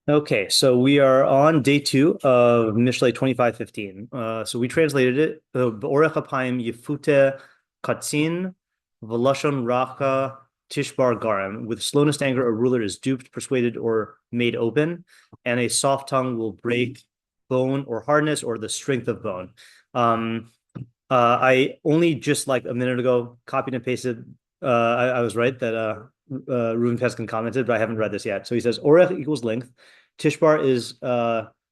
Okay, so we are on day two of Mishlei 2515. So we translated it. Be'orech apayim yefute katzin v'lashon racha tishbar garam. With slowness to anger, a ruler is duped, persuaded, or made open, and a soft tongue will break bone or hardness or the strength of bone. Um, I only just like a minute ago copied and pasted. I was right that Reuven Peskin commented, but I haven't read this yet. So he says orech equals length. Tishbar is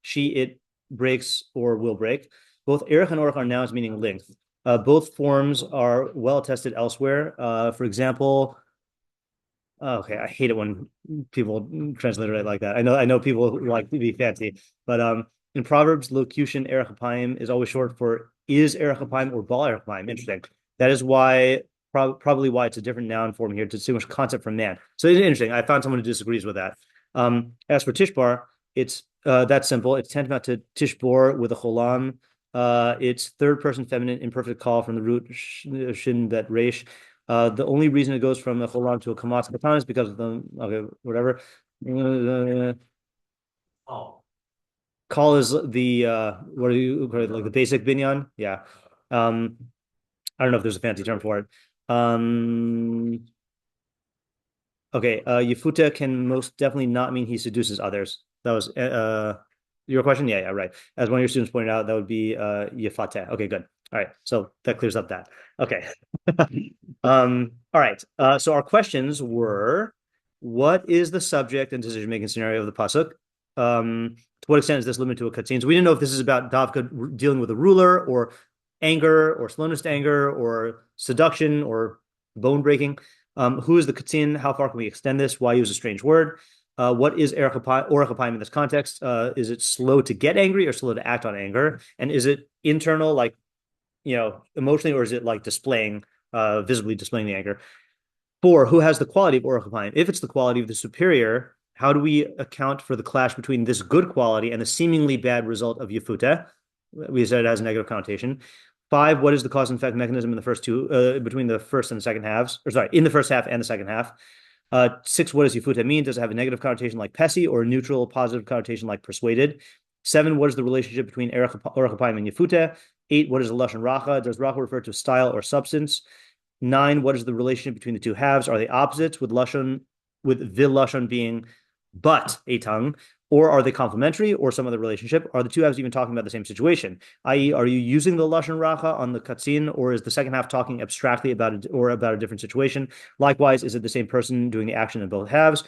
she, it breaks or will break. Both erech and orech are nouns meaning length. Both forms are well attested elsewhere. For example, okay, I hate it when people translate it like that. I know people like to be fancy, but in Proverbs, locution erech apayim is always short for is erech apayim or bal erech apayim. Interesting. That is why probably why it's a different noun form here to distinguish concept from man. So it's interesting. I found someone who disagrees with that. As for Tishbar, it's that's simple. It's tantamount to Tishbor with a cholam. It's third person feminine imperfect call from the root shin bet resh. The only reason it goes from a cholam to a kamatz katan is because of the okay, whatever. Oh. Call is the what are you like the basic binyan? Yeah. I don't know if there's a fancy term for it. Okay, Yefuta can most definitely not mean he seduces others. That was your question? Yeah, right. As one of your students pointed out, that would be Yefate. Okay, good. All right, so that clears up that. Okay. All right. So our questions were, what is the subject and decision-making scenario of the pasuk? To what extent is this limited to a cutscene? So we didn't know if this is about Davka dealing with a ruler or anger or slowness to anger or seduction or bone breaking. Who is the katzin? How far can we extend this? Why use a strange word? What is orech apayim in this context? Is it slow to get angry or slow to act on anger? And is it internal, like, emotionally, or is it like visibly displaying the anger? 4, who has the quality of orech apayim? If it's the quality of the superior, how do we account for the clash between this good quality and the seemingly bad result of yefuteh? We said it has a negative connotation. 5, what is the cause and effect mechanism in the first two, between the first and the second halves? Or sorry, in the first half and the second half. 6, what does Yefuta mean? Does it have a negative connotation like pesi or a neutral positive connotation like persuaded? 7, what is the relationship between orech apayim and Yefuta? 8, what is the lashon racha? Does racha refer to style or substance? 9, what is the relationship between the two halves? Are they opposites with vil lashon being but a tongue? Or are they complementary or some other relationship? Are the two halves even talking about the same situation? I.e., are you using the lashon racha on the katzin, or is the second half talking abstractly about a different situation? Likewise, is it the same person doing the action in both halves?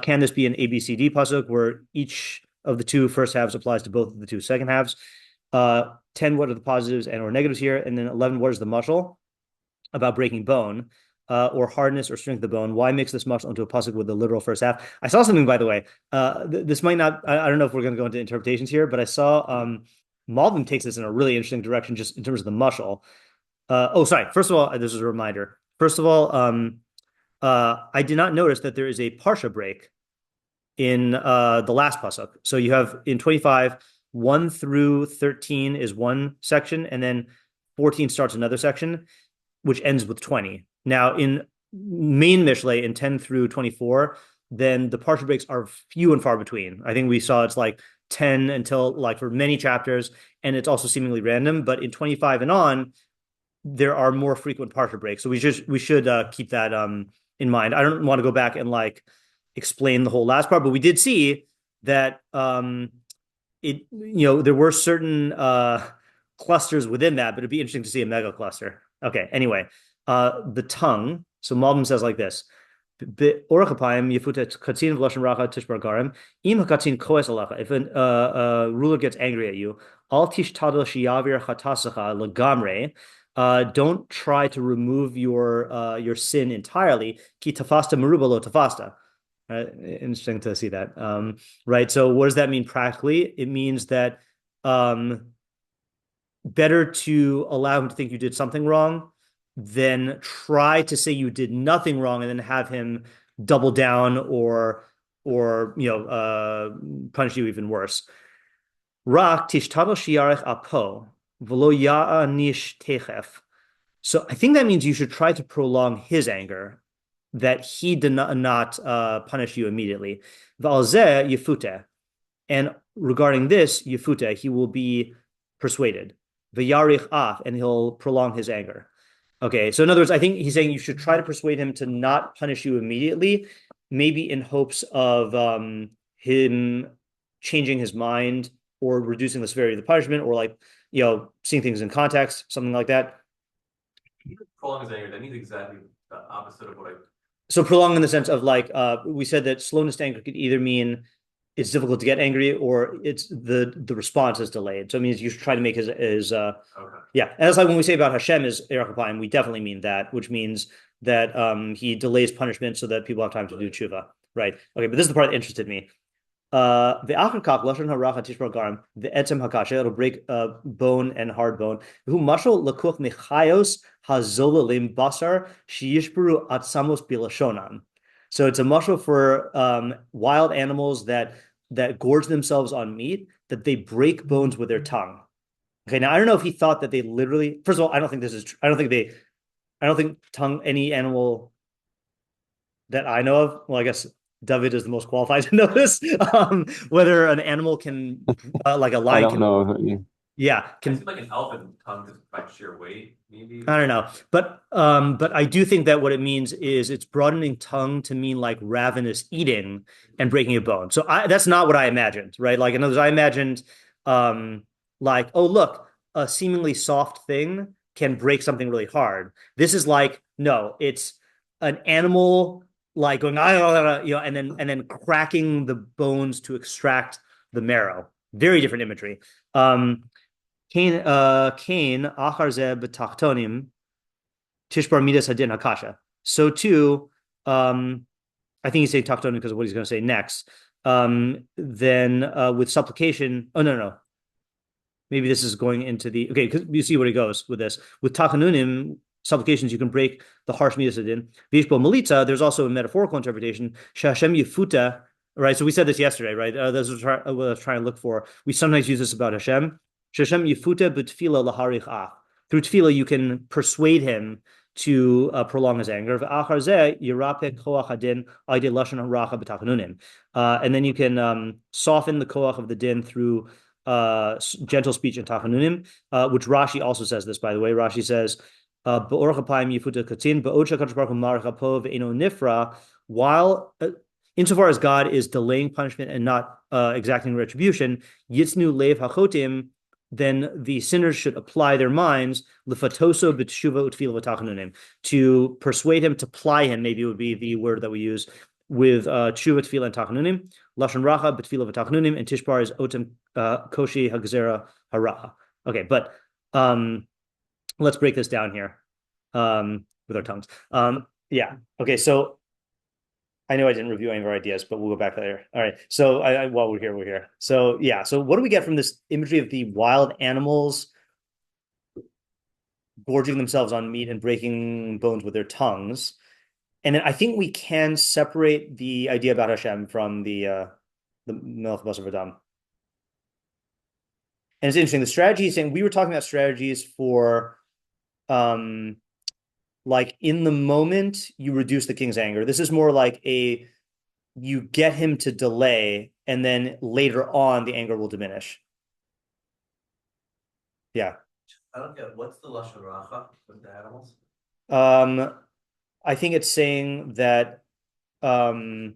Can this be an ABCD pasuk where each of the two first halves applies to both of the two second halves? 10, what are the positives and or negatives here? And then 11, what is the mashal about breaking bone? Or hardness or strength of the bone. Why mix this much into a pasuk with the literal first half? I saw something, by the way. This might not. I don't know if we're going to go into interpretations here, but I saw Malbim takes this in a really interesting direction, just in terms of the mushal. Sorry. First of all, this is a reminder. First of all, I did not notice that there is a parsha break in the last pasuk. So you have in 25, 1 through 13 is one section, and then 14 starts another section, which ends with 20. Now, in main Mishlei, in 10 through 24, then the parsha breaks are few and far between. I think we saw it's like 10 until like for many chapters, and it's also seemingly random. But in 25 and on, there are more frequent parsha breaks. So we should keep that in mind. I don't want to go back and like explain the whole last part, but we did see that there were certain clusters within that, but it'd be interesting to see a mega cluster. Okay, anyway, the tongue. So Malbim says like this: orech apayim yefuta katzin v'lashon racha tishbar garim im hakatzin koes alacha. If a ruler gets angry at you, al tishtadel sheyavir chatasacha legamre. Don't try to remove your sin entirely. Ki tafasta meruba lo tafasta. Interesting to see that. Right. So what does that mean practically? It means that better to allow him to think you did something wrong than try to say you did nothing wrong and then have him double down or punish you even worse. Rak tishtadel shiarech apo v'lo ya'anish techef. So I think that means you should try to prolong his anger, that he did not punish you immediately. V'alzeh yefuteh. And regarding this, Yefuta, he will be persuaded. V'yarich af, and he'll prolong his anger. Okay, so in other words, I think he's saying you should try to persuade him to not punish you immediately, maybe in hopes of him changing his mind or reducing the severity of the punishment, or like, seeing things in context, something like that. Prolong his anger, that means exactly the opposite of what I... So prolong in the sense of like, we said that slowness to anger could either mean it's difficult to get angry or it's the response is delayed. So it means you should try to make his okay. Yeah. And that's like when we say about Hashem is Erachapayim, we definitely mean that, which means that he delays punishment so that people have time to do tshuva. Right. Okay, but this is the part that interested me. The achakak lashon haracha tishbar garam the etzem hakasha, it'll break bone and hard bone. Who mashal lakuch mechayos hazolalim basar sheyishburu atzamos bilashonam. So it's a mashal for wild animals that gorge themselves on meat, that they break bones with their tongue. Okay, now I don't know if he thought that they literally. First of all, I don't think this is true. I don't think tongue any animal that I know of. Well, I guess David is the most qualified to know this. Whether an animal can, like a lion, I don't know. Yeah, can seem like an elephant tongue just by sheer weight, maybe. I don't know, but I do think that what it means is it's broadening tongue to mean like ravenous eating and breaking a bone. So that's not what I imagined, right? Like in other words, I imagined like, oh look, a seemingly soft thing can break something really hard. This is like, no, it's an animal like going, and then cracking the bones to extract the marrow. Very different imagery. Kain achar zeh b'tachtonim tishbar midas hadin hakasha. So too, I think he's saying tachtonim because of what he's going to say next. Then with supplication, no. Maybe this is going into the, okay, because you see where he goes with this. With tachanunim, supplications, you can break the harsh midas hadin. Vishbo melitza, there's also a metaphorical interpretation. Shashem yefuta, right? So we said this yesterday, right? This is what I was trying to look for. We sometimes use this about Hashem. Shashem yifuta b'tefila laharich ach. Through tefillah, you can persuade him to prolong his anger. And then you can soften the koach of the din through gentle speech and tachanunim, which Rashi also says this, by the way. Rashi says, while insofar as God is delaying punishment and not exacting retribution, yitznu lev hachotim, then the sinners should apply their minds lefatoso b'tshuva utfila v'tachanunim, to persuade him, to ply him, maybe would be the word that we use, with tshuva, tefila, and tachanunim. Lashon racha b'tefila v'tachanunim, and tishbar is otem koshi hagzera hara. Okay, but let's break this down here with our tongues. Yeah. Okay, so I know I didn't review any of our ideas, but we'll go back later. All right. So while we're here. So yeah. So what do we get from this imagery of the wild animals gorging themselves on meat and breaking bones with their tongues? And then I think we can separate the idea about Hashem from the Melech Basar V'Dam. And it's interesting. The strategy is saying, we were talking about strategies for like in the moment you reduce the king's anger. This is more like you get him to delay, and then later on the anger will diminish. Yeah. I don't get what's the lashon racha with the animals. I think it's saying that the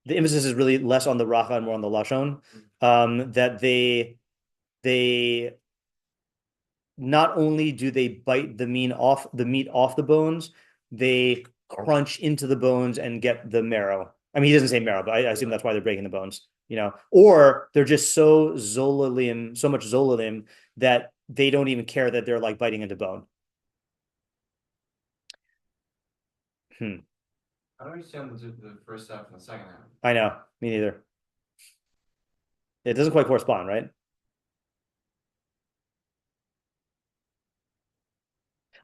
emphasis is really less on the racha and more on the lashon. That they not only do they bite the meat off the bones, they crunch into the bones and get the marrow. I mean, he doesn't say marrow, but I assume that's why they're breaking the bones, or they're just so much zolalim that they don't even care that they're like biting into bone. I don't understand the first half and the second half. I know, me neither. It doesn't quite correspond, right?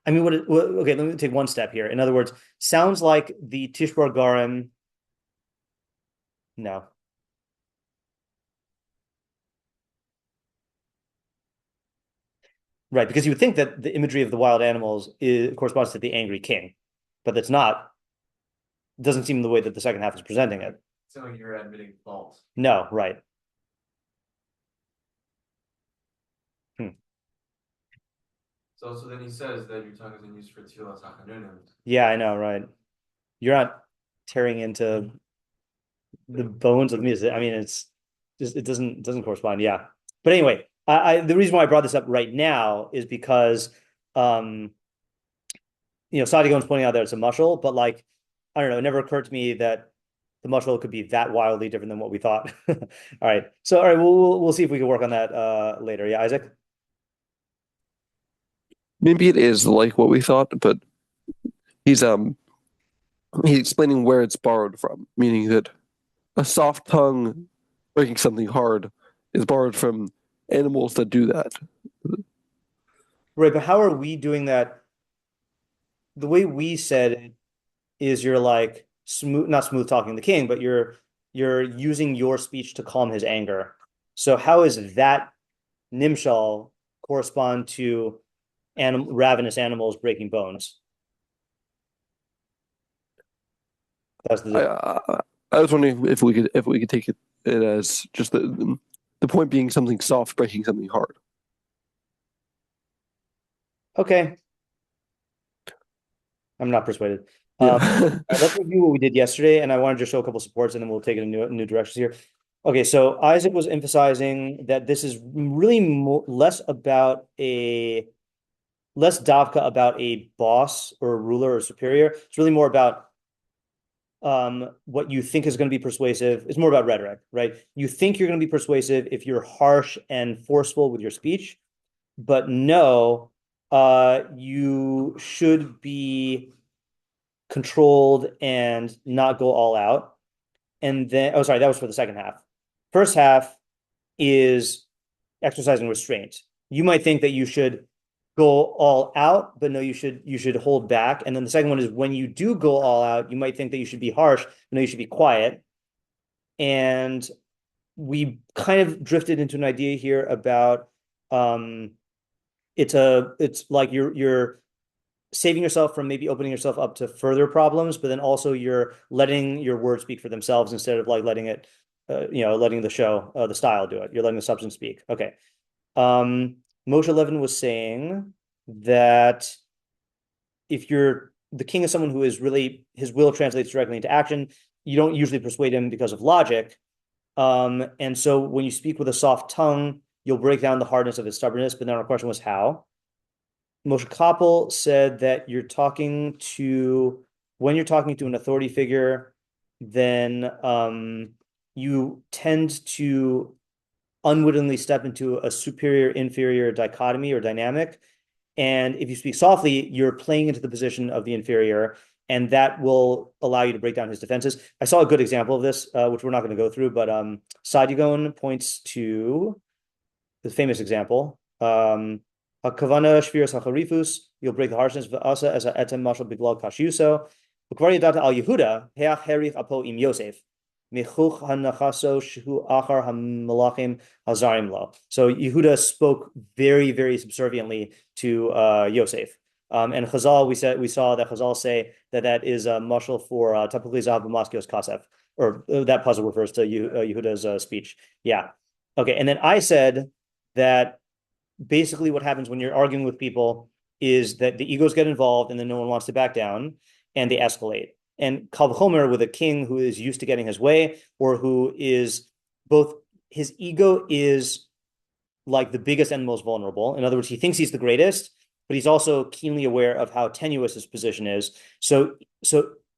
I mean, okay, let me take one step here. In other words, sounds like the Tishbar Garam. No. Right, because you would think that the imagery of the wild animals corresponds to the angry king, but that's not. Doesn't seem the way that the second half is presenting it. It's like you're admitting fault. No, right. So then he says that your tongue isn't used for Tefilah. Yeah, I know, right? You're not tearing into the bones of the music. I mean, it's just it doesn't correspond. Yeah, but anyway, the reason why I brought this up right now is because Sadi Gaon's pointing out that it's a mushal, but like I don't know, it never occurred to me that the mushal could be that wildly different than what we thought. All right, so all right, we'll see if we can work on that later. Yeah, Isaac. Maybe it is like what we thought, but he's explaining where it's borrowed from, meaning that a soft tongue breaking something hard is borrowed from animals that do that. Right, but how are we doing that? The way we said it is you're like not smooth talking the king, but you're using your speech to calm his anger. So how is that nimshal correspond to ravenous animals breaking bones? That's I was wondering if we could take it as just the point being something soft breaking something hard. Okay. I'm not persuaded. Yeah. Let's review what we did yesterday, and I wanted to show a couple supports, and then we'll take it in new directions here. Okay, so Isaac was emphasizing that this is really less davka about a boss or a ruler or superior. It's really more about what you think is going to be persuasive. It's more about rhetoric, right? You think you're going to be persuasive if you're harsh and forceful with your speech, but no, you should be controlled and not go all out. And then, oh, sorry, that was for the second half. First half is exercising restraint. You might think that you should go all out, but no, you should hold back. And then the second one is when you do go all out, you might think that you should be harsh, but no, you should be quiet. And we kind of drifted into an idea here about it's like you're saving yourself from maybe opening yourself up to further problems, but then also you're letting your words speak for themselves instead of like letting it letting the show the style do it. You're letting the substance speak. Okay. Moshe Levin was saying that if the king is someone who is really his will translates directly into action, you don't usually persuade him because of logic. And so when you speak with a soft tongue, you'll break down the hardness of his stubbornness. But then our question was how. Moshe Koppel said that when you're talking to an authority figure, then you tend to unwittingly step into a superior-inferior dichotomy or dynamic. And if you speak softly, you're playing into the position of the inferior, and that will allow you to break down his defenses. I saw a good example of this, which we're not going to go through, but Sadigon points to the famous example. Hakavana shviras hacharifus, you'll break the harshness of asa as a etem mashal biglal kashiuso. Ukvar yadata al Yehuda heach herich apo im Yosef. So Yehuda spoke very, very subserviently to Yosef. And Chazal, we saw that Chazal say that is a mashal for Tapukli Zahav B'Maskios Kasef, or that puzzle refers to Yehuda's speech. Yeah. Okay. And then I said that basically what happens when you're arguing with people is that the egos get involved and then no one wants to back down and they escalate. And Kal v'chomer with a king who is used to getting his way, or who is both his ego is like the biggest and most vulnerable. In other words, he thinks he's the greatest, but he's also keenly aware of how tenuous his position is. So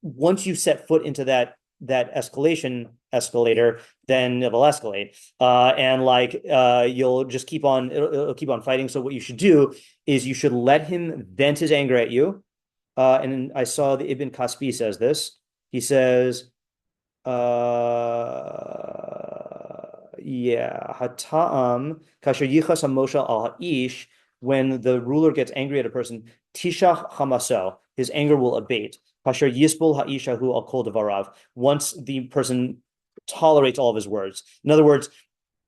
once you set foot into that escalator, then it'll escalate, and you'll just it'll keep on fighting. So what you should do is you should let him vent his anger at you. And I saw the Ibn Kaspi says this. He says, Hata'am kasher yichas hamosha al ha'ish, when the ruler gets angry at a person, tishach hamaso, his anger will abate. Kasher yispul ha'ishahu al kol devarav, once the person tolerates all of his words. In other words,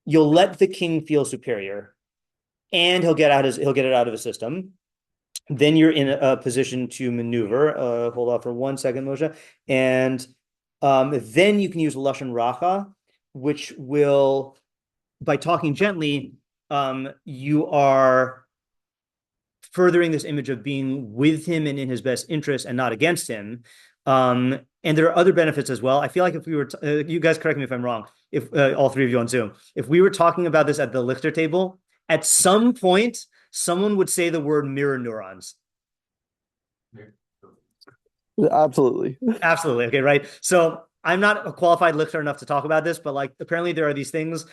you'll let the king feel superior, and he'll get it out of his system. Then you're in a position to maneuver. Hold on for 1 second, Moshe. And then you can use Lashon Racha, which will, by talking gently, you are furthering this image of being with him and in his best interest and not against him. And there are other benefits as well. I feel like if we were, you guys correct me if I'm wrong, if all three of you on Zoom, if we were talking about this at the Lichter table, at some point, someone would say the word mirror neurons. Absolutely. Absolutely. Okay, right. So I'm not a qualified Lichter enough to talk about this, but like apparently there are these things,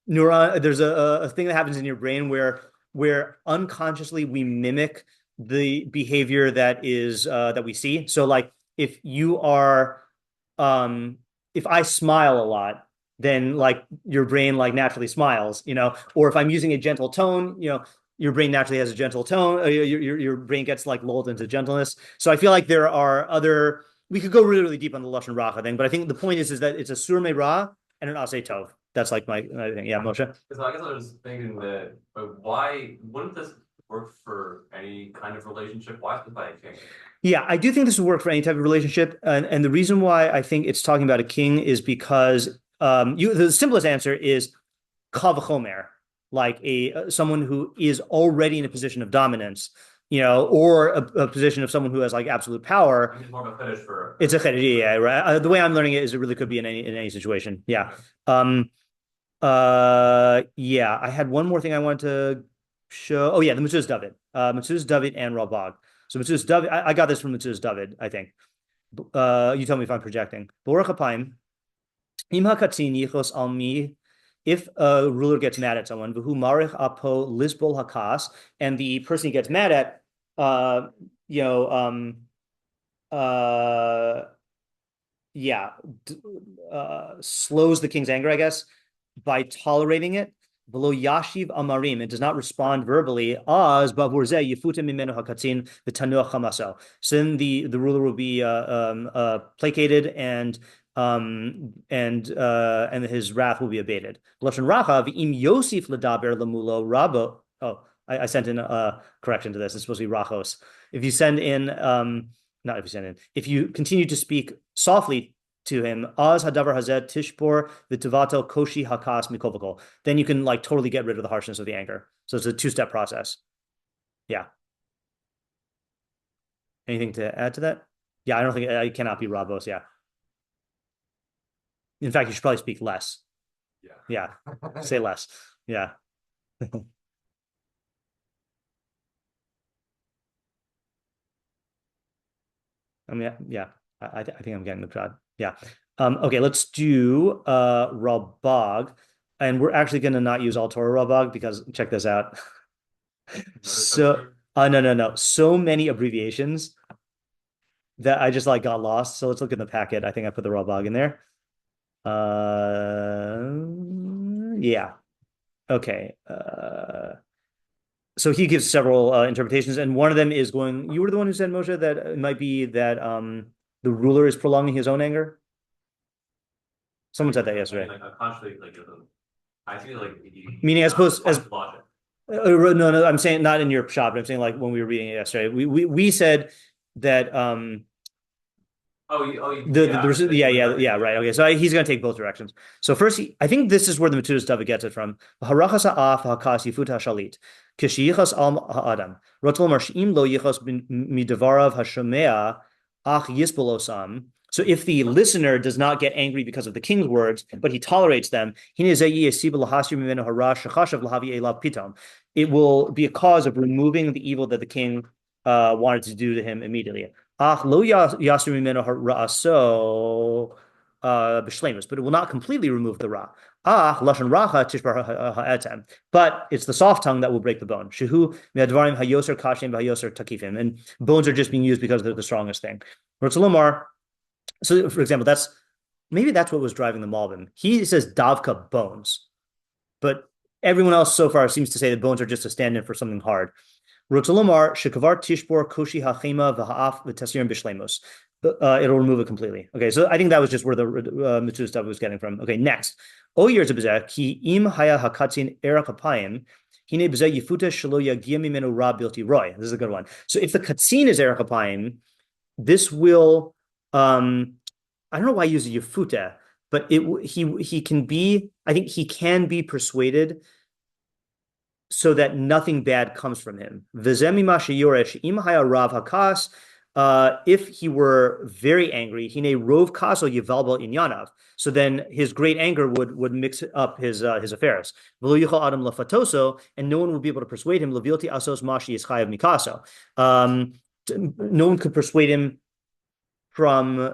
there's a thing that happens in your brain where unconsciously we mimic the behavior that is that we see. So like if you are if I smile a lot, then like your brain like naturally smiles, or if I'm using a gentle tone, your brain naturally has a gentle tone. Your brain gets like lulled into gentleness. So I feel like there are other, we could go really, really deep on the Lashon Racha thing, but I think the point is that it's a sur me'ra and an aseh tov. That's like my thing. Yeah, Moshe? So I guess I was thinking that, but why wouldn't this work for any kind of relationship? Why specify a king? Yeah, I do think this would work for any type of relationship. And the reason why I think it's talking about a king is because the simplest answer is kav chomer, like someone who is already in a position of dominance, or a position of someone who has like absolute power. It's more of a fetish for. It's a fetish, yeah, right. The way I'm learning it is it really could be in any situation. Yeah. Yeah. I had one more thing I wanted to show. Oh yeah, the Metzudas David, David and Rabag. So Metzudas David, I got this from Metzudas David, I think. You tell me if I'm projecting. Borach hapayim, im hakatzin yichos al mi. If a ruler gets mad at someone, v'hu marich apo lisbol hakas, and the person he gets mad at, slows the king's anger, I guess, by tolerating it. Below yashiv amarim, it does not respond verbally. Az bavur zeh yifutem mimenu hakatzin v'tanuach chamaso. So then the ruler will be placated and his wrath will be abated. Lashon Racha v'im Yosif ledaber lemulo rabo. Oh, I sent in a correction to this. It's supposed to be Rachos. If you send in, if you continue to speak softly to him, Az hadavar hazet tishbor v'tuvato koshi hakas mikovakol. Then you can like totally get rid of the harshness of the anger. So it's a two-step process. Yeah. Anything to add to that? Yeah, I don't think I cannot be Rabos. Yeah. In fact, you should probably speak less. Yeah. Say less. Yeah. I mean, yeah. I think I'm getting the crowd. Yeah. Okay, let's do Rabag. And we're actually going to not use YUTorah Rabag because check this out. So, no. So many abbreviations that I just like got lost. So let's look in the packet. I think I put the Rabag in there. Yeah. Okay. So he gives several interpretations, and one of them is going. You were the one who said, Moshe, that it might be that the ruler is prolonging his own anger. Someone said that yesterday. I feel like meaning as opposed as logic. No, I'm saying not in your shop. But I'm saying like when we were reading it yesterday, we said that right. Okay, so he's going to take both directions. So first, I think this is where the Metzudas David gets it from. Harachas ha'af ha'kas yifut ha'shalit kishiyichas al ha'adam rotel marshim lo yichos midavarav hashomea ach yisbolosam. So if the listener does not get angry because of the king's words, but he tolerates them, it will be a cause of removing the evil that the king wanted to do to him immediately. But it will not completely remove the ra. But it's the soft tongue that will break the bone. And bones are just being used because they're the strongest thing. So, for example, that's what was driving the Malbim. He says davka bones, but everyone else so far seems to say that bones are just a stand-in for something hard. Rotzalomar shekavar tishbor koshi hachema v'ha'af v'tasirim b'shleimus. It'll remove it completely. Okay, so I think that was just where the Metzudas David was getting from. Okay, next. O years of ki im haya hakatzin erach apayim hine b'zeh yifuta shelo yagia mimenu ra bilti roy. This is a good one. So if the katzin is erach apayim, this will. I don't know why I use a yifuta, but he can be. I think he can be persuaded so that nothing bad comes from him. V'zeh mima shiur she'im haya rav hakas. If he were very angry, hine rov kaso yivalbal inyanav. So then his great anger would mix up his affairs. V'lo yichol adam lafatoso, and no one would be able to persuade him. Levilti asos mashi is chayav mikaso. No one could persuade him from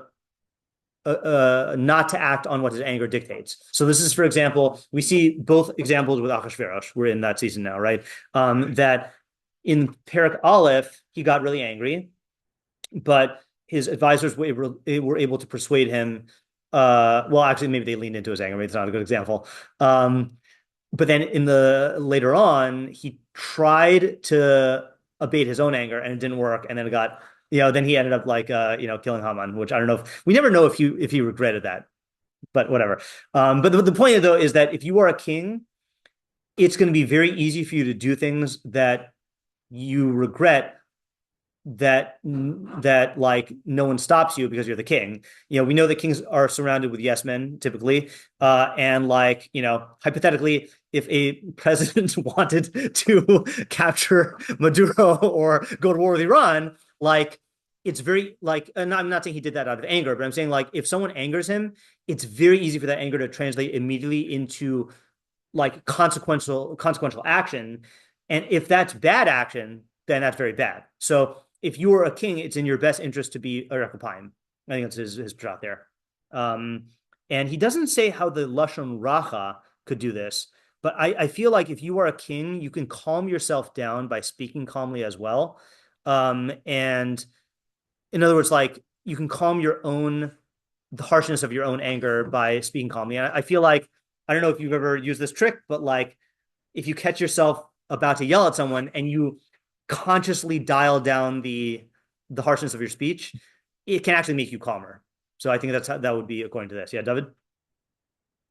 not to act on what his anger dictates. So this is, for example, we see both examples with Achashverosh. We're in that season now, right? That in Perek Aleph, he got really angry, but his advisors were able to persuade him. Well, actually, maybe they leaned into his anger. Maybe it's not a good example. But then later on, he tried to abate his own anger, and it didn't work. And then it got, then he ended up killing Haman, which I don't know we never know if he regretted that, but whatever. But the point though is that if you are a king, it's going to be very easy for you to do things that you regret, that like no one stops you because you're the king. We know that kings are surrounded with yes men typically, and hypothetically, if a president wanted to capture Maduro or go to war with Iran, it's very and I'm not saying he did that out of anger, but I'm saying if someone angers him, it's very easy for that anger to translate immediately into consequential action. And if that's bad action, then that's very bad. So if you are a king, it's in your best interest to be a rekapayim. I think that's his shot there. And he doesn't say how the lashon racha could do this, but I feel like if you are a king, you can calm yourself down by speaking calmly as well. And in other words, you can calm the harshness of your own anger by speaking calmly. And I feel like, I don't know if you've ever used this trick, but if you catch yourself about to yell at someone and you consciously dial down the harshness of your speech, it can actually make you calmer. So I think that would be according to this. Yeah, David?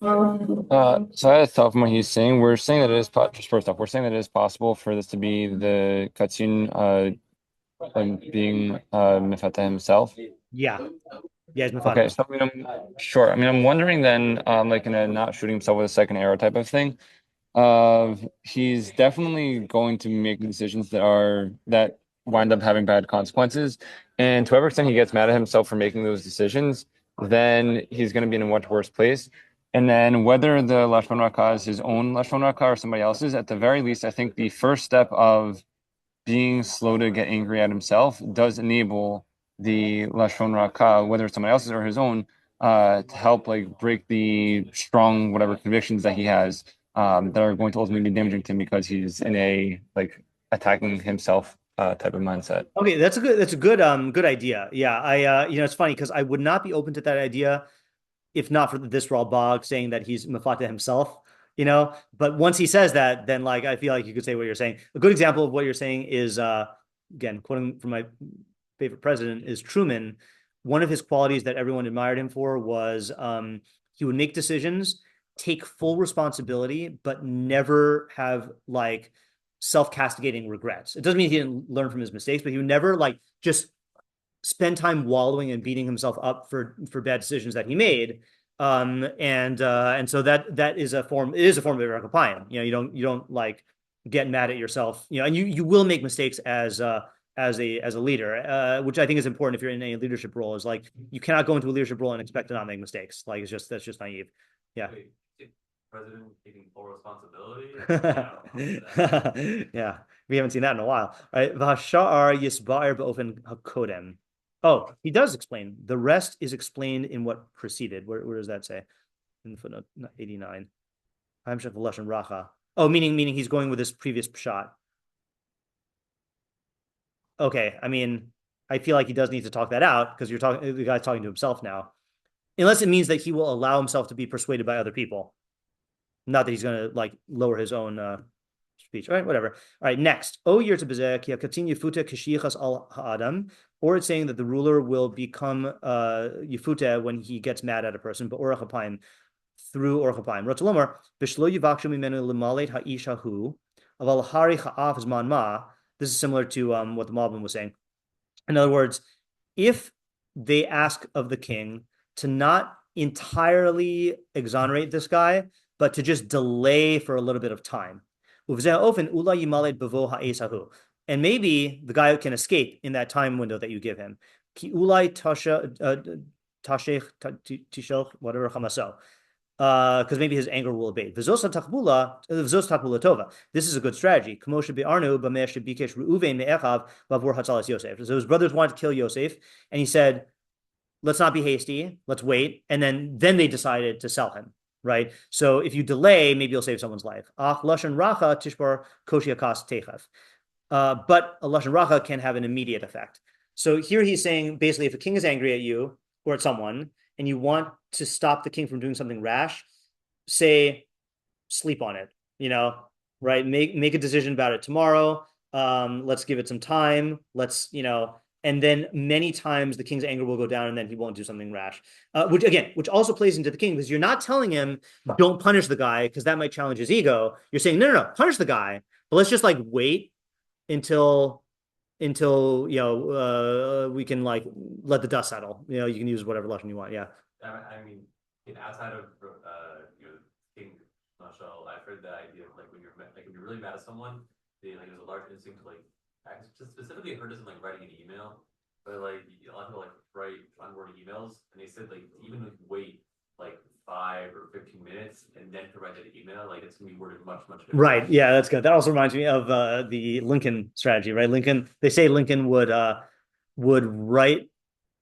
So I had a thought from what he's saying. We're saying that it is just first off, we're saying that it is possible for this to be the Tziyun being Mefata himself. Yeah. Yeah, it's Mefata. Okay, so I'm wondering then, in a not shooting himself with a second arrow type of thing, he's definitely going to make decisions that wind up having bad consequences. And to whatever extent he gets mad at himself for making those decisions, then he's going to be in a much worse place. And then whether the Lashon Rakah is his own Lashon Rakah or somebody else's, at the very least, I think the first step of being slow to get angry at himself does enable the Lashon Rakah, whether it's somebody else's or his own, to help break the strong whatever convictions that he has that are going to ultimately be damaging to him because he's in a attacking himself type of mindset. Okay, that's a good idea. Yeah, it's funny because I would not be open to that idea if not for this Raw Bog saying that he's Mefata himself. But once he says that, then I feel like you could say what you're saying. A good example of what you're saying is again, quoting from my favorite president, is Truman. One of his qualities that everyone admired him for was he would make decisions, take full responsibility, but never have self-castigating regrets. It doesn't mean he didn't learn from his mistakes, but he would never just spend time wallowing and beating himself up for bad decisions that he made. And so that is a form. It is a form of rekapayim. You don't get mad at yourself. And you will make mistakes as a leader, which I think is important if you're in a leadership role. Is you cannot go into a leadership role and expect to not make mistakes. That's just naive. Yeah. President taking full responsibility. Yeah, we haven't seen that in a while. All right. V'hasha'ar yisba'er ba'ofen hakodem. Oh, he does explain. The rest is explained in what preceded. Where does that say? In footnote 89. I'm sure Lashon Racha. Oh, meaning he's going with his previous shot. Okay, I feel like he does need to talk that out because the guy's talking to himself now. Unless it means that he will allow himself to be persuaded by other people. Not that he's going to lower his own speech. All right, whatever. All right, next. O year to bezek yakatin yifuta kishichas al ha'adam, or it's saying that the ruler will become yifuta when he gets mad at a person, but orach hapayim, through orach hapayim. Rotzalomar b'shlo yivakshu mimenu l'malet ha'ish hahu aval hari ha'af zman ma. This is similar to what the Malbim was saying. In other words, if they ask of the king to not entirely exonerate this guy, but to just delay for a little bit of time. And maybe the guy can escape in that time window that you give him. Because maybe his anger will abate. This is a good strategy. So his brothers wanted to kill Yosef, and he said, let's not be hasty, let's wait. And then they decided to sell him, right? So if you delay, maybe you'll save someone's life. But a lashon racha can have an immediate effect. So here he's saying, basically, if a king is angry at you or at someone, and you want to stop the king from doing something rash, say, sleep on it, right? Make a decision about it tomorrow. Let's give it some time. And then many times the king's anger will go down and then he won't do something rash. Which also plays into the king, because you're not telling him, don't punish the guy, because that might challenge his ego. You're saying, no, punish the guy, but let's just wait until we can let the dust settle. You can use whatever lashon you want. Yeah. I mean, outside of King Machshavah, I've heard the idea of when you're really mad at someone, there's a large instinct to specifically heard this in writing an email, but a lot of people write unworded emails, and they said even wait 5 or 15 minutes and then to write that email, it's gonna be worded much better. Right. Yeah, that's good. That also reminds me of the Lincoln strategy, right? They say Lincoln would write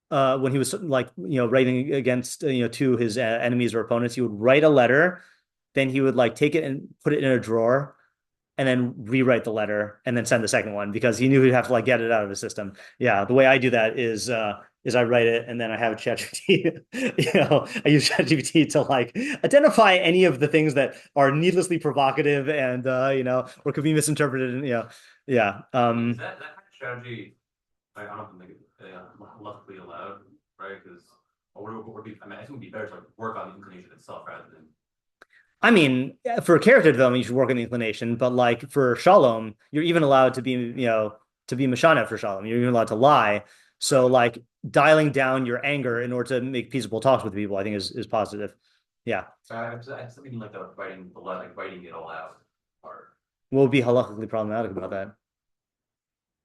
when he was writing against to his enemies or opponents, he would write a letter, then he would take it and put it in a drawer, and then rewrite the letter and then send the second one, because he knew he'd have to get it out of his system. Yeah, the way I do that is I write it and then I have ChatGPT. I use ChatGPT to identify any of the things that are needlessly provocative and or could be misinterpreted. And that kind of strategy, I don't think luckily allowed, right? Because I think it would be better to work on the inclination itself rather than. I mean, for character development, you should work on the inclination, but for shalom, you're even allowed to be, to be mashana for shalom. You're even allowed to lie. So dialing down your anger in order to make peaceable talks with people, I think is positive. Yeah. So I just mean the writing the letter, writing it all out part. What would be halakhically problematic about that?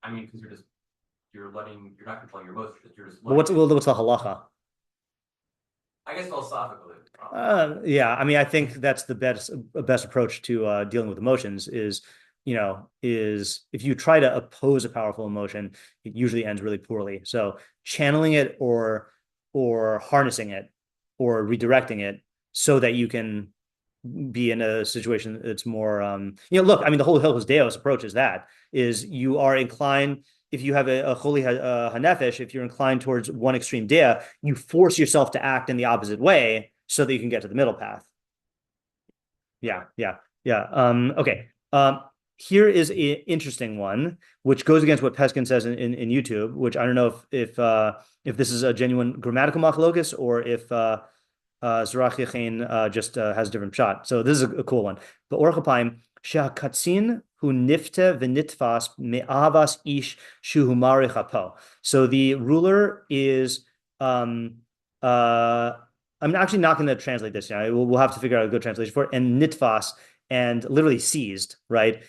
I mean, because you're not controlling your emotions. You're just. What's the halacha? I guess philosophically. Yeah, I mean, I think that's the best approach to dealing with emotions is if you try to oppose a powerful emotion, it usually ends really poorly. So channeling it or harnessing it or redirecting it so that you can be in a situation that's more, look, I mean, the whole Hilchos Deos approach is you are inclined, if you have a holy hanefesh, if you're inclined towards one extreme dea, you force yourself to act in the opposite way so that you can get to the middle path. Yeah. Okay. Here is an interesting one, which goes against what Peskin says in YouTube, which I don't know if this is a genuine grammatical machlokus or if Zrachia just has a different shot. So this is a cool one. But Orchapaim, Shehakatzin hu nifte v'nitfas me'avas ish shuhu marich hapo. So the ruler is I'm actually not going to translate this. We'll have to figure out a good translation for it. And nitfas, and literally seized, right?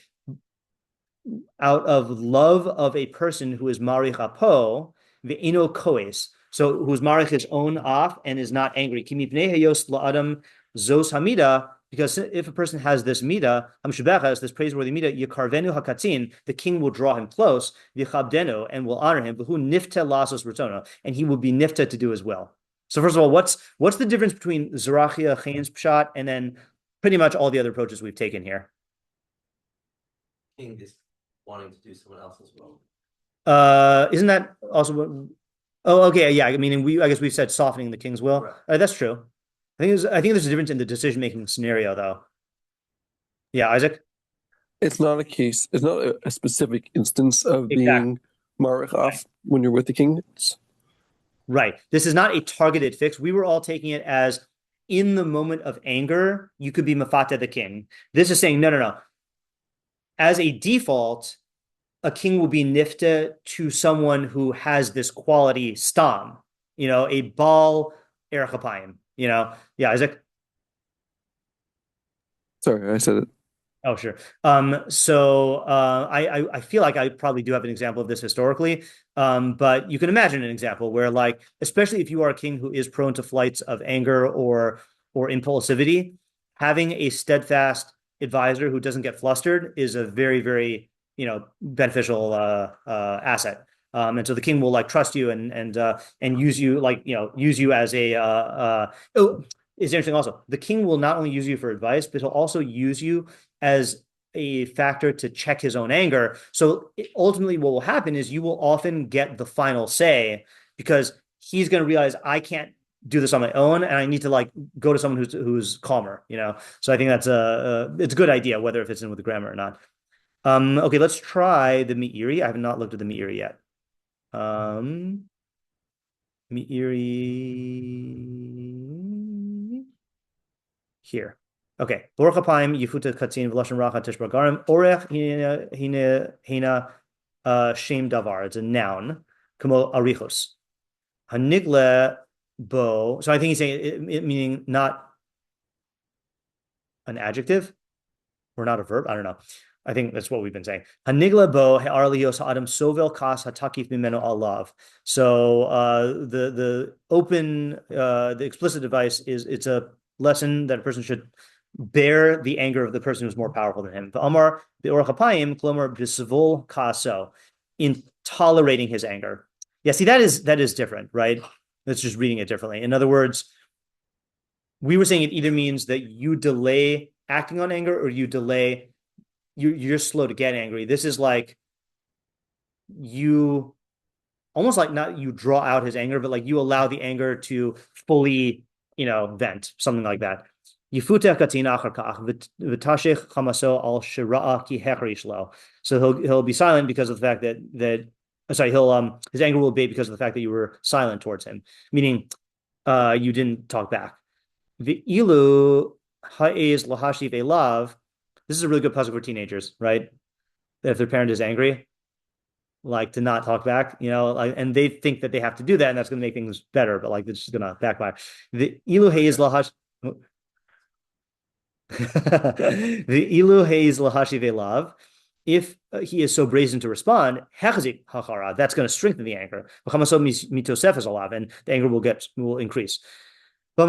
Out of love of a person who is marich apo, ve'ino koes. So who's marich his own off and is not angry. Kimi pnei hayos la'adam zos hamida. Because if a person has this mida, hamshubeches, this praiseworthy mida, yikarvenu hakatzin, the king will draw him close, v'chabdenu, and will honor him. V'hu nifte lasos ratono, and he will be nifte to do his will. So first of all, what's the difference between Zrachia Chaim's pshat and then pretty much all the other approaches we've taken here? King is wanting to do someone else's will. Isn't that also what? Oh, okay, yeah. I mean, I guess we've said softening the king's will. Right. That's true. I think there's a difference in the decision-making scenario, though. Yeah, Isaac? It's not a specific instance of being marich off when you're with the king. Right. This is not a targeted fix. We were all taking it as in the moment of anger, you could be mafate the king. This is saying, no. As a default, a king will be nifta to someone who has this quality stam, a bal erechapayim. Yeah, Isaac? Sorry, I said it. Oh, sure. I feel like I probably do have an example of this historically. But you can imagine an example where, like, especially if you are a king who is prone to flights of anger or impulsivity, having a steadfast advisor who doesn't get flustered is a very, very, beneficial asset. And so the king will like trust you and use you, like, use you as a oh, it's interesting also. The king will not only use you for advice, but he'll also use you as a factor to check his own anger. So ultimately, what will happen is you will often get the final say because he's going to realize I can't do this on my own, and I need to like go to someone who's calmer. So I think that's it's a good idea, whether it fits in with the grammar or not. Okay, let's try the meiri. I have not looked at the meiri yet. Meiri here. Okay. Borach apayim yifuta katzin v'lashon racha tishbar garim orech hina shem davar. It's a noun. Kamo arichos. Hanigle bo. So I think he's saying it meaning not an adjective or not a verb. I don't know. I think that's what we've been saying. Hanigla bo he'arlios ha'adam sovel kas hatakif mimeno alav. So the open the explicit device is it's a lesson that a person should bear the anger of the person who's more powerful than him. Amar be'orach hapayim klomer b'sivol kaso, in tolerating his anger. Yeah, see that is different, right? That's just reading it differently. In other words, we were saying it either means that you delay acting on anger or you delay. You're slow to get angry. This is like you almost like not you draw out his anger, but like you allow the anger to fully, vent, something like that. So he'll be silent because of the fact that his anger will abate because of the fact that you were silent towards him, meaning you didn't talk back. The ilu ha'ez lahashiv elav. This is a really good pasuk for teenagers, right? If their parent is angry, like to not talk back, and they think that they have to do that, and that's going to make things better, but like it's just going to backfire. The ilu heiz lahash, the ilu heiz lahashi velav. If he is so brazen to respond, hechzik hachara, that's going to strengthen the anger. And the anger will increase. That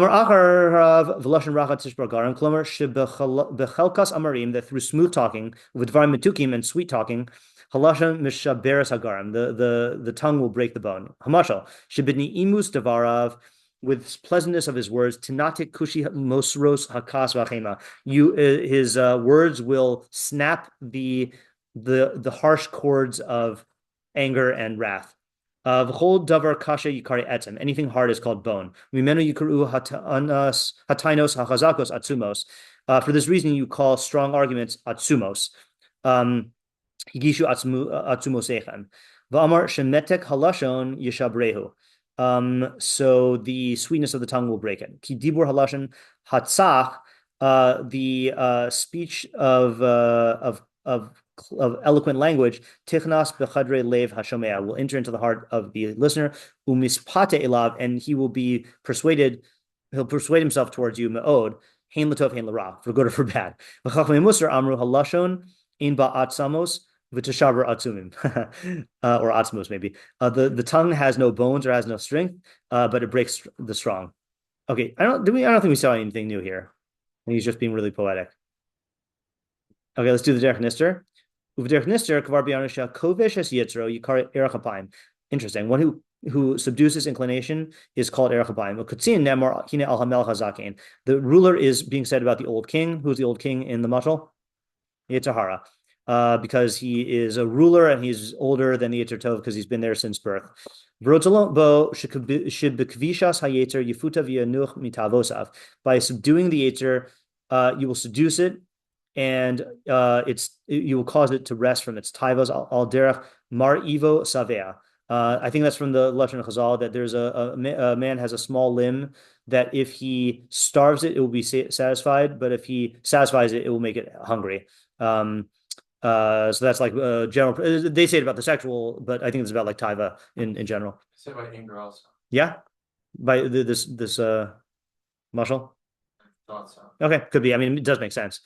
through smooth talking, with dvarim metukim and sweet talking, the tongue will break the bone. Hamashal shebidni imus davarav, with pleasantness of his words, tinatik kushi mosros hakas v'achema. His words will snap the harsh chords of anger and wrath. V'chol davar kasha yikari etzem. Anything hard is called bone. Mimenu yikaru hatainos hachazakos atzumos. For this reason, you call strong arguments atzumos. Higishu atzumosechem. V'amar shemetek halashon yishabrehu. So the sweetness of the tongue will break it. Ki dibur halashon hatzach. The speech of eloquent language, tichnas bechadre lev hashomea, will enter into the heart of the listener, umispate elav, and he'll persuade himself towards you, me'od, hein latov, hein lara, for good or for bad. V'chachmei musar amru halashon in ba'atzamos v'teshaber atzumim, or atzmos maybe. The tongue has no bones or has no strength, but it breaks the strong. Okay, I don't think we saw anything new here. I think he's just being really poetic. Okay, let's do the derech nister. Interesting. One who subdues his inclination is called erech apayim. The ruler is being said about the old king. Who's the old king in the mashal? Yitzhahara. Because he is a ruler and he's older than the Yetzer Tov because he's been there since birth. By subduing the Yetzer, you will seduce it, and you will cause it to rest from its taivos al derech mar ivo savea. I think that's from the Lashon Chazal, that there's a man has a small limb that if he starves it, it will be satisfied, but if he satisfies it, it will make it hungry. So that's like general. They say it about the sexual, but I think it's about like taiva in general. Say about anger also. Yeah, by this mashal. I thought so. Okay, could be. I mean, it does make sense.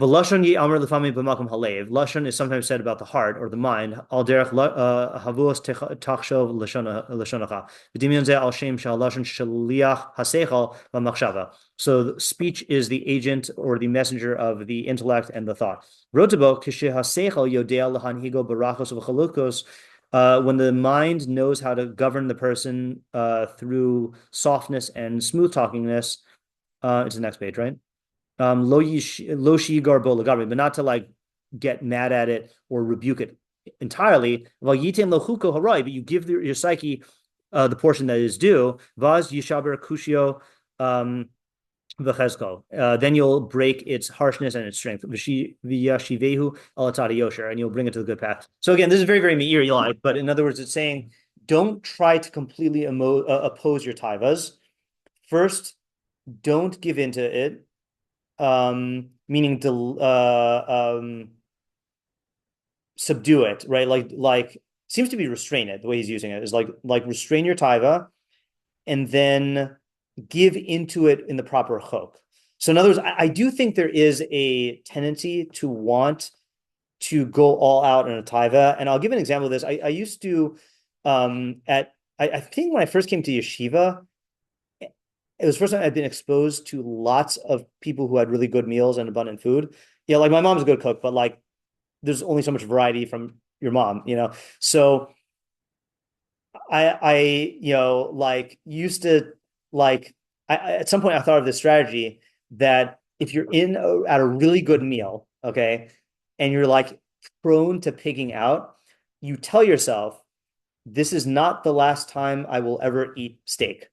V'lashon yi'amar l'famim b'makom halev. Lashon is sometimes said about the heart or the mind. Al derech havuos tachshov lashonacha. V'dimion zeh al shem shal lashon shaliach haseichel v'machshavah. So speech is the agent or the messenger of the intellect and the thought. Rotabo kishe haseichel yodea lahanhigo barachos v'chalukos. When the mind knows how to govern the person through softness and smooth talkingness, it's the next page, right? Lo shigar bo lagabi, but not to like get mad at it or rebuke it entirely. But you give your psyche the portion that is due. Vaz yishaber kushio v'chezko. Then you'll break its harshness and its strength. V'yashivehu alatari yosher, and you'll bring it to the good path. So again, this is very, very meiri like, but in other words, it's saying don't try to completely oppose your taivas. First, don't give into it. Meaning to subdue it, right? Like seems to be restrain it. The way he's using it is like restrain your taiva, and then give into it in the proper chok. So in other words, I do think there is a tendency to want to go all out in a taiva, and I'll give an example of this. I used to I think when I first came to yeshiva. It was the first time I'd been exposed to lots of people who had really good meals and abundant food. Yeah, like my mom's a good cook, but like there's only so much variety from your mom, So I like used to like at some point I thought of this strategy that if you're at a really good meal, okay, and you're like prone to pigging out, you tell yourself, this is not the last time I will ever eat steak.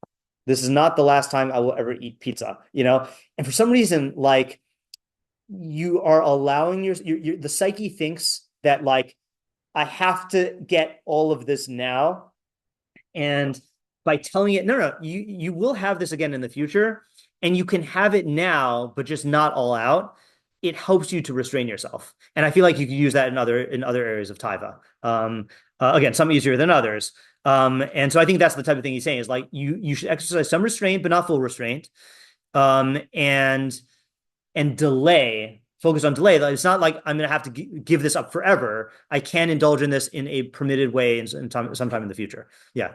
This is not the last time I will ever eat pizza, And for some reason, like you are allowing the psyche thinks that like I have to get all of this now, and by telling it, no, you will have this again in the future, and you can have it now, but just not all out. It helps you to restrain yourself, and I feel like you could use that in other areas of taiva. Again, some easier than others. And so I think that's the type of thing he's saying is like you should exercise some restraint, but not full restraint. And focus on delay. It's not like I'm going to have to give this up forever. I can indulge in this in a permitted way sometime in the future. Yeah.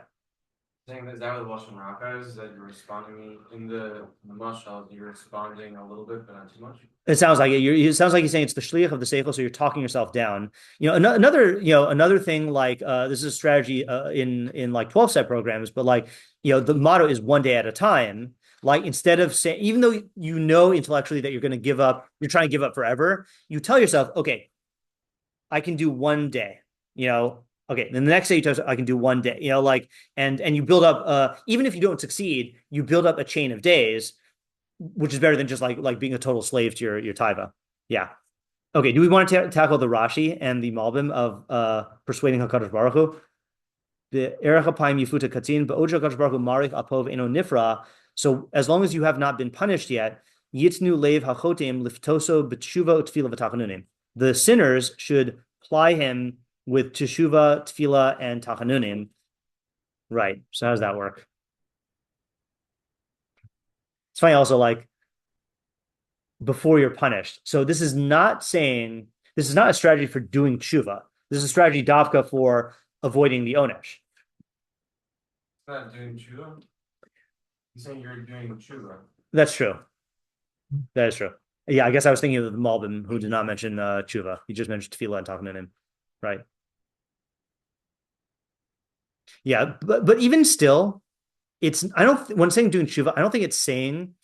Saying is that what Lashon Raka is that you're responding in the mashal, you're responding a little bit, but not too much. It sounds like it. It sounds like he's saying it's the shliach of the seichel, so you're talking yourself down. Another thing like this is a strategy in like 12-step programs, but like the motto is one day at a time. Like instead of saying, even though intellectually that you're going to give up, you're trying to give up forever. You tell yourself, okay, I can do one day. Okay, then the next day you tell yourself, I can do one day. And you build up. Even if you don't succeed, you build up a chain of days, which is better than just like being a total slave to your taiva. Yeah. Okay. Do we want to tackle the Rashi and the Malbim of persuading Hakadosh Baruch Hu? The erech apayim yifuta katzin ba'oja Hakadosh Baruch Hu marich apov eno nifra. So as long as you have not been punished yet, yitnu leiv hachotim liftoso b'tshuva utfila v'tachanunim. The sinners should ply him with teshuva, tefillah, and tachanunim. Right. So how does that work? It's funny also, like, before you're punished. So this is not a strategy for doing tshuva. This is a strategy dafka for avoiding the onesh. It's not doing tshuva? You're saying you're doing tshuva. That's true. That is true. Yeah, I guess I was thinking of the Malbim who did not mention tshuva. He just mentioned tefillah and tachanunim. Right. Yeah, but even still, when saying doing tshuva, I don't think it's saying,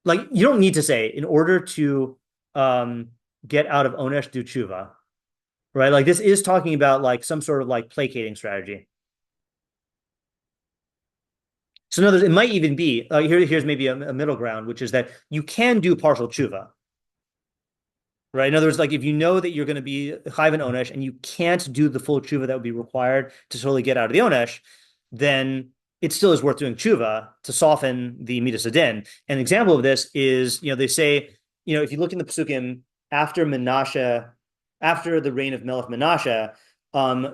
like, you don't need to say in order to get out of onesh, do tshuva, right? Like this is talking about like some sort of like placating strategy. So in other words, it might even be here's maybe a middle ground, which is that you can do partial tshuva. Right. In other words, like if you know that you're going to be chayv and onesh and you can't do the full tshuva that would be required to totally get out of the onesh, then it still is worth doing tshuva to soften the midas hadin. An example of this is, they say, if you look in the pasukim after the reign of Melech Menashe,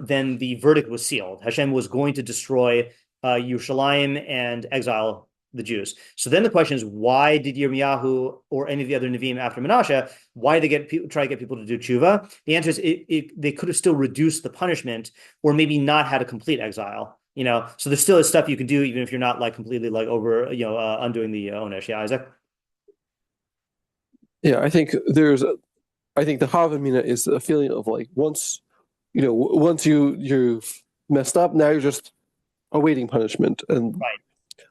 then the verdict was sealed. Hashem was going to destroy Yerushalayim and exile the Jews. So then the question is, why did Yirmiyahu or any of the other Nevi'im after Menashe, why did they try to get people to do tshuva? The answer is they could have still reduced the punishment, or maybe not had a complete exile. So there still is stuff you can do even if you're not like completely like over undoing the onesh. Yeah, Isaac. Yeah, I think the Havamina is a feeling of like once you've messed up, now you're just awaiting punishment, and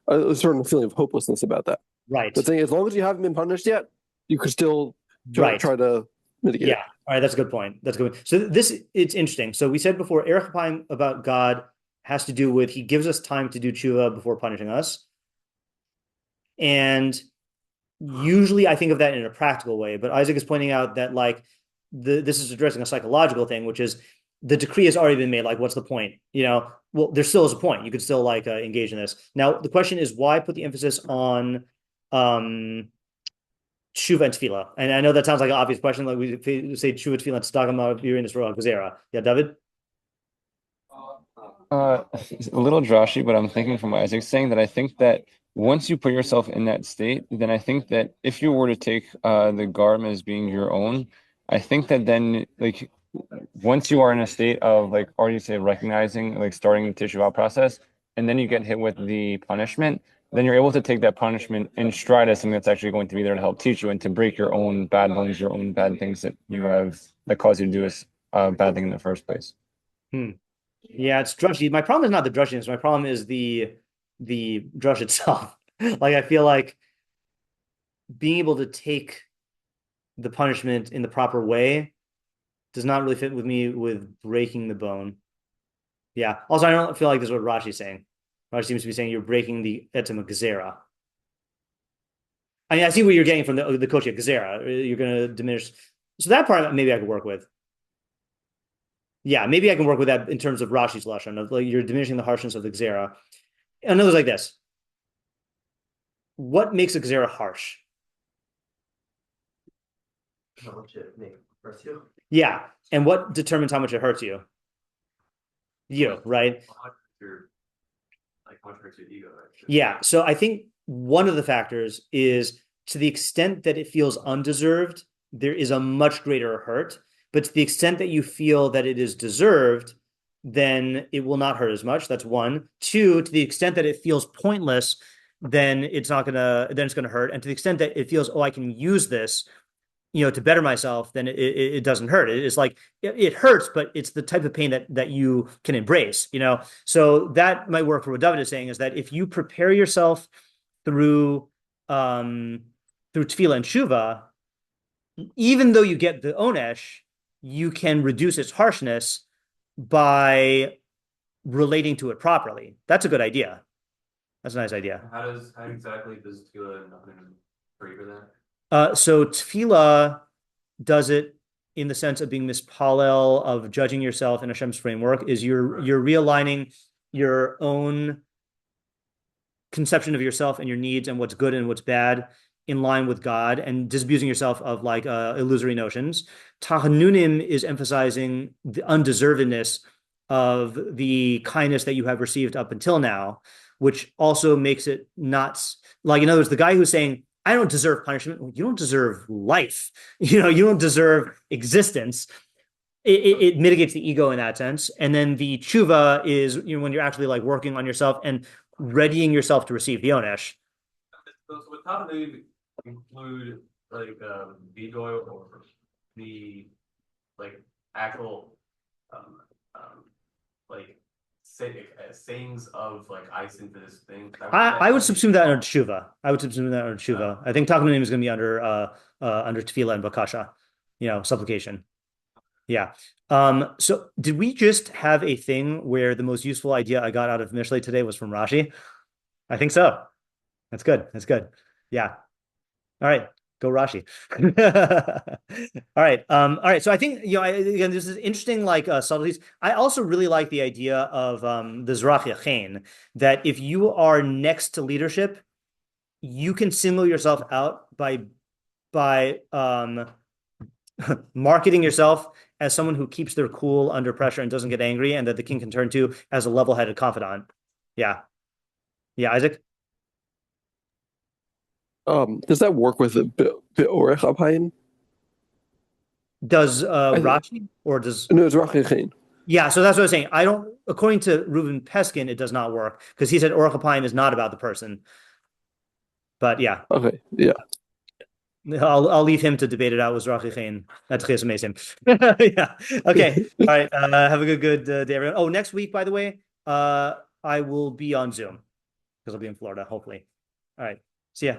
a certain feeling of hopelessness about that. Right. But saying as long as you haven't been punished yet, you could still try to mitigate. Yeah. All right. That's a good point. So it's interesting. So we said before, Erech Apayim about God has to do with he gives us time to do tshuva before punishing us, and usually I think of that in a practical way. But Isaac is pointing out that like this is addressing a psychological thing, which is the decree has already been made. Like, what's the point? Well, there still is a point. You could still like engage in this. Now, the question is, why put the emphasis on tshuva and tefilah? And I know that sounds like an obvious question. Like we say tshuva, tefilah, and tzedakah, you're in this row, gezerah. Yeah, David? A little drashy, but I'm thinking from what Isaac's saying that I think that once you put yourself in that state, then I think that if you were to take the garm as being your own, I think that then like once you are in a state of like already say recognizing like starting the teshuvah process, and then you get hit with the punishment, then you're able to take that punishment in stride as something that's actually going to be there to help teach you and to break your own bad bones, your own bad things that you have that cause you to do a bad thing in the first place. Yeah, it's drushy. My problem is not the drushiness. My problem is the drush itself. Like I feel like being able to take the punishment in the proper way does not really fit with me with breaking the bone. Yeah. Also, I don't feel like this is what Rashi's saying. Rashi seems to be saying you're breaking the etzem gezerah. I mean, I see where you're getting from the kochia gezerah. You're going to diminish. So that part maybe I could work with. Yeah, maybe I can work with that in terms of Rashi's lashon of like you're diminishing the harshness of the gezerah. And it was like this: what makes a gezerah harsh? How much it hurts you? Yeah, and what determines how much it hurts you? You, right? How much hurts your ego? Right? Yeah. So I think one of the factors is to the extent that it feels undeserved, there is a much greater hurt. But to the extent that you feel that it is deserved, then it will not hurt as much. That's one. Two, to the extent that it feels pointless, then it's gonna hurt. And to the extent that it feels, I can use this, to better myself, then it doesn't hurt. It's like it hurts, but it's the type of pain that you can embrace, So that might work for what David is saying, is that if you prepare yourself through tefilah and tshuva, even though you get the onesh, you can reduce its harshness by relating to it properly. That's a good idea. That's a nice idea. How exactly does tefilah agree with that? So tefilah does it in the sense of being mispalel, of judging yourself in Hashem's framework, is you're realigning your own conception of yourself and your needs and what's good and what's bad in line with God, and disabusing yourself of like illusory notions. Tahanunim is emphasizing the undeservedness of the kindness that you have received up until now, which also makes it not like, in other words, the guy who's saying, I don't deserve punishment. Well, you don't deserve life. You don't deserve existence. It mitigates the ego in that sense. And then the tshuva is, when you're actually like working on yourself and readying yourself to receive the onesh. So would tahanunim include like vidoy or the like actual like sayings of like I sin for this thing? I would subsume that under tshuva. I think tahanunim is going to be under tefilah and bakasha, supplication. Yeah. So did we just have a thing where the most useful idea I got out of Mishlei today was from Rashi? I think so. That's good. Yeah. All right. Go Rashi. All right. So I think, again, this is interesting, like subtleties. I also really like the idea of the Zrachya Chain, that if you are next to leadership, you can single yourself out by marketing yourself as someone who keeps their cool under pressure and doesn't get angry, and that the king can turn to as a level-headed confidant. Yeah. Yeah, Isaac? Does that work with the Be'orech Apayin? Does think- Rashi or does No, it's Rashi. yeah? So that's what I was saying. I don't. According to Reuven Peskin, it does not work because he said Orach Apayim is not about the person. But yeah, Okay, yeah. I'll leave him to debate it out with Zrachya Chain at Chias Mesim. Yeah. Okay. All right. Have a good day, everyone. Oh, next week, by the way, I will be on Zoom because I'll be in Florida, hopefully. All right. See ya.